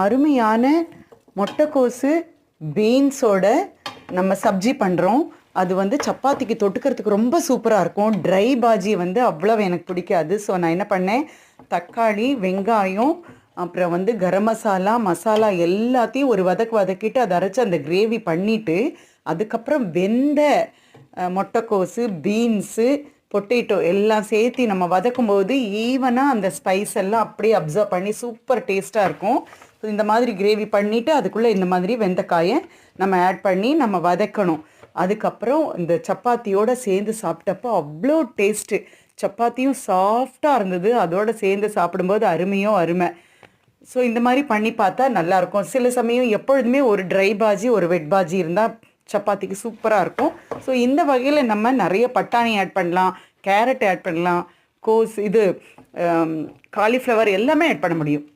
அருமையான முட்டைக்கோசு பீன்ஸோட நம்ம சப்ஜி பண்ணுறோம். அது வந்து சப்பாத்திக்கு தொட்டுக்கிறதுக்கு ரொம்ப சூப்பராக இருக்கும். ட்ரை பாஜி வந்து அவ்வளோ எனக்கு பிடிக்காது. ஸோ நான் என்ன பண்ணேன், தக்காளி, வெங்காயம், அப்புறம் வந்து கரம் மசாலா, மசாலா எல்லாத்தையும் ஒரு வதக்கிட்டு அதை அரைச்சி அந்த கிரேவி பண்ணிவிட்டு, அதுக்கப்புறம் வெந்த முட்டைக்கோசு, பீன்ஸு, பொட்டேட்டோ எல்லாம் சேர்த்து நம்ம வதக்கும்போது ஈவனாக அந்த ஸ்பைஸ் எல்லாம் அப்படியே அப்சர்வ் பண்ணி சூப்பர் டேஸ்ட்டாக இருக்கும். ஸோ இந்த மாதிரி கிரேவி பண்ணிவிட்டு அதுக்குள்ளே இந்த மாதிரி வெந்தக்காயை நம்ம ஆட் பண்ணி நம்ம வதக்கணும். அதுக்கப்புறம் இந்த சப்பாத்தியோடு சேர்ந்து சாப்பிட்டப்போ அவ்வளோ டேஸ்ட்டு. சப்பாத்தியும் சாஃப்டாக இருந்தது, அதோடு சேர்ந்து சாப்பிடும்போது அருமை. ஸோ இந்த மாதிரி பண்ணி பார்த்தா நல்லாயிருக்கும். சில சமயம் எப்பொழுதுமே ஒரு ட்ரை பாஜி ஒரு வெட் பாஜி இருந்தால் சப்பாத்திக்கு சூப்பராக இருக்கும். ஸோ இந்த வகையில் நம்ம நிறைய பட்டாணி ஆட் பண்ணலாம், கேரட் ஆட் பண்ணலாம், கோஸ், காலிஃப்ளவர் எல்லாமே ஆட் பண்ண முடியும்.